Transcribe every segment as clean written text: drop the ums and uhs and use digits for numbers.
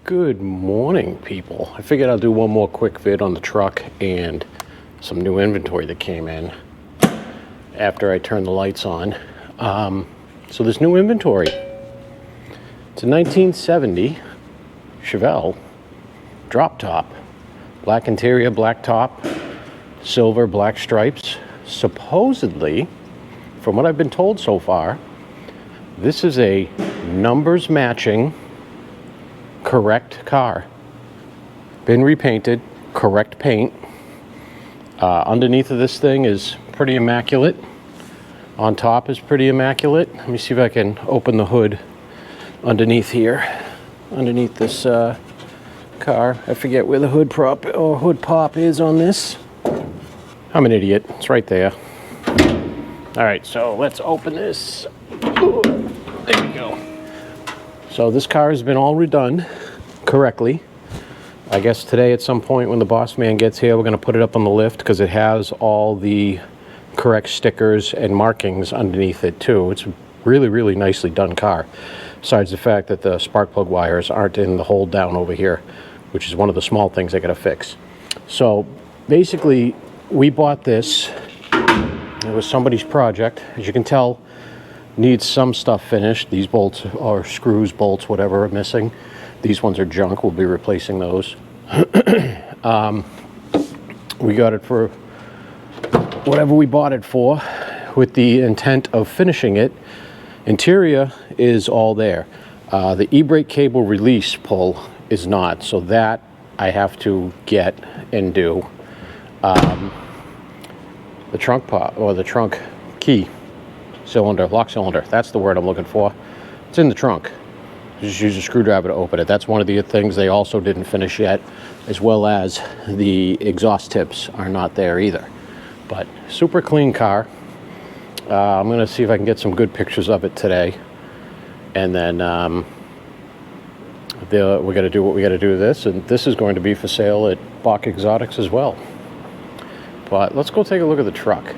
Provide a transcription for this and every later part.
Good morning, people. I figured I'll do one more quick vid on the truck and some new inventory that came in after I turned the lights on. So this new inventory, it's a 1970 Chevelle drop top, black interior, black top, silver, black stripes. Supposedly, from what I've been told so far, this is a numbers matching correct car. Been repainted, correct paint. Underneath of this thing is pretty immaculate. On top is pretty immaculate. Let me see if I can open the hood underneath here. Underneath this car. I forget where the hood prop or hood pop is on this. I'm an idiot. It's right there. All right, so let's open this. Ooh, there we go. So this car has been all redone correctly. I guess today at some point when the boss man gets here, we're going to put it up on the lift because it has all the correct stickers and markings underneath it too. It's a really, really nicely done car. Besides the fact that the spark plug wires aren't in the hole down over here, which is one of the small things I got to fix. So basically, we bought this. It was somebody's project. As you can tell, needs some stuff finished. These bolts or screws, bolts, whatever are missing. These ones are junk. We'll be replacing those. We got it for whatever we bought it for, with the intent of finishing it. Interior is all there. The e-brake cable release pull is not, so that I have to get and do. The trunk pop or the trunk key cylinder, lock cylinder, that's the word I'm looking for. It's in the trunk. Just use a screwdriver to open it. That's one of the things they also didn't finish yet, as well as the exhaust tips are not there either. But super clean car. I'm gonna see if I can get some good pictures of it today, and then we're gonna do what we gotta do with this, and this is going to be for sale at Bach Exotics as well. But let's go take a look at the truck.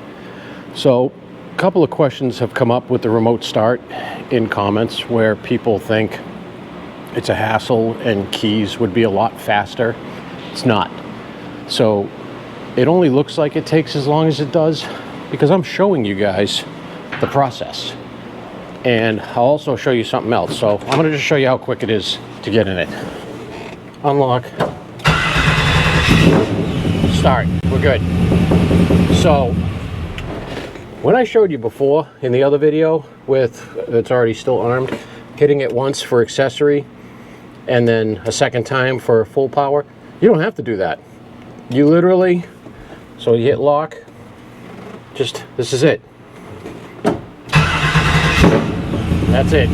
So a couple of questions have come up with the remote start in comments where people think it's a hassle and keys would be a lot faster. It's not. So it only looks like it takes as long as it does because I'm showing you guys the process. And I'll also show you something else. So I'm gonna just show you how quick it is to get in it. Unlock. Start. We're good. So when I showed you before in the other video with it's already still armed, hitting it once for accessory and then a second time for full power, you don't have to do that. You literally, so you hit lock, just, this is it. That's it.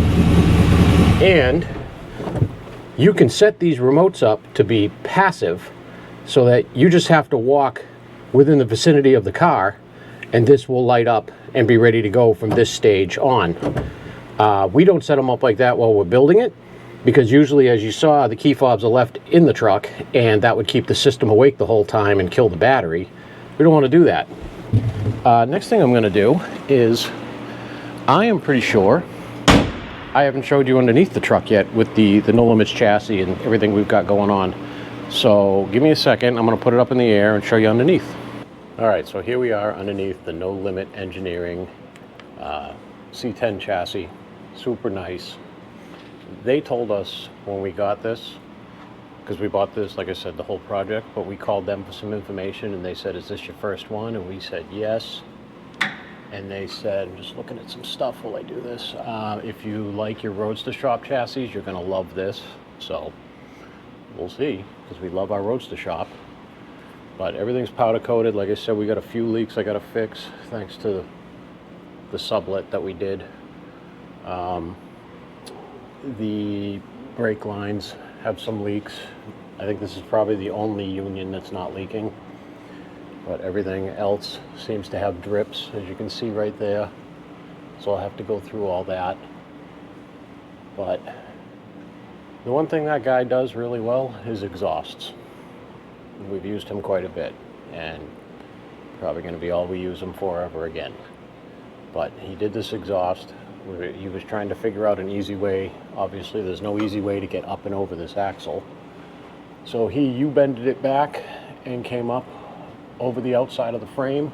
And you can set these remotes up to be passive so that you just have to walk within the vicinity of the car and this will light up and be ready to go from this stage on. We don't set them up like that while we're building it because usually, as you saw, the key fobs are left in the truck and that would keep the system awake the whole time and kill the battery. We don't want to do that. Next thing I'm going to do is, I am pretty sure, I haven't showed you underneath the truck yet with the No Limits chassis and everything we've got going on. So give me a second, I'm going to put it up in the air and show you underneath. All right, so here we are underneath the No Limit Engineering C10 chassis. Super nice. They told us when we got this, because we bought this, like I said, the whole project, but we called them for some information and they said, is this your first one? And we said, yes. And they said, I'm just looking at some stuff while I do this. If you like your Roadster Shop chassis, you're gonna love this. So we'll see, because we love our Roadster Shop. But everything's powder coated. Like I said, we got a few leaks I gotta fix thanks to the sublet that we did. The brake lines have some leaks. I think this is probably the only union that's not leaking. But everything else seems to have drips, as you can see right there. So I'll have to go through all that. But the one thing that guy does really well is exhausts. We've used him quite a bit, and probably going to be all we use him for ever again. But he did this exhaust. He was trying to figure out an easy way. Obviously, there's no easy way to get up and over this axle. So he U-bended it back and came up over the outside of the frame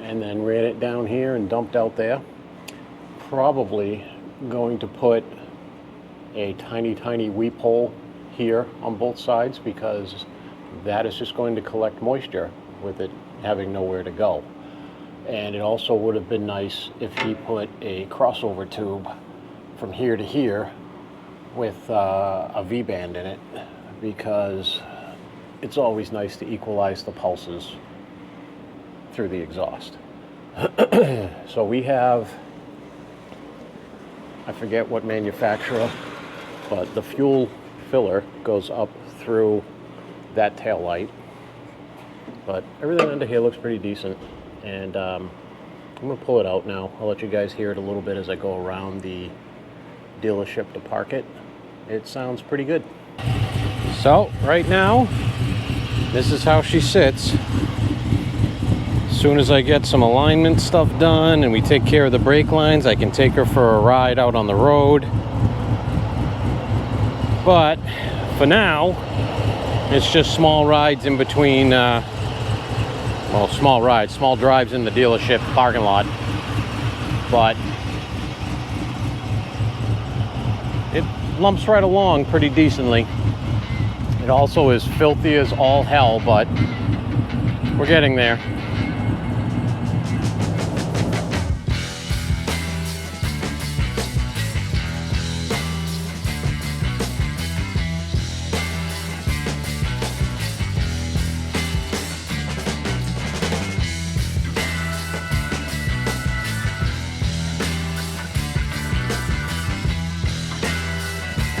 and then ran it down here and dumped out there. Probably going to put a tiny weep hole here on both sides, because that is just going to collect moisture with it having nowhere to go. And it also would have been nice if he put a crossover tube from here to here with a V-band in it, because it's always nice to equalize the pulses through the exhaust. So we have, I forget what manufacturer, but the fuel filler goes up through that tail light. But everything under here looks pretty decent, and I'm gonna pull it out now. I'll let you guys hear it a little bit as I go around the dealership to park it. It sounds pretty good. So right now, this is how she sits. As soon as I get some alignment stuff done and we take care of the brake lines, I can take her for a ride out on the road. But for now, it's just small rides in between, well, small drives in the dealership parking lot. But it lumps right along pretty decently. It also is filthy as all hell, but we're getting there.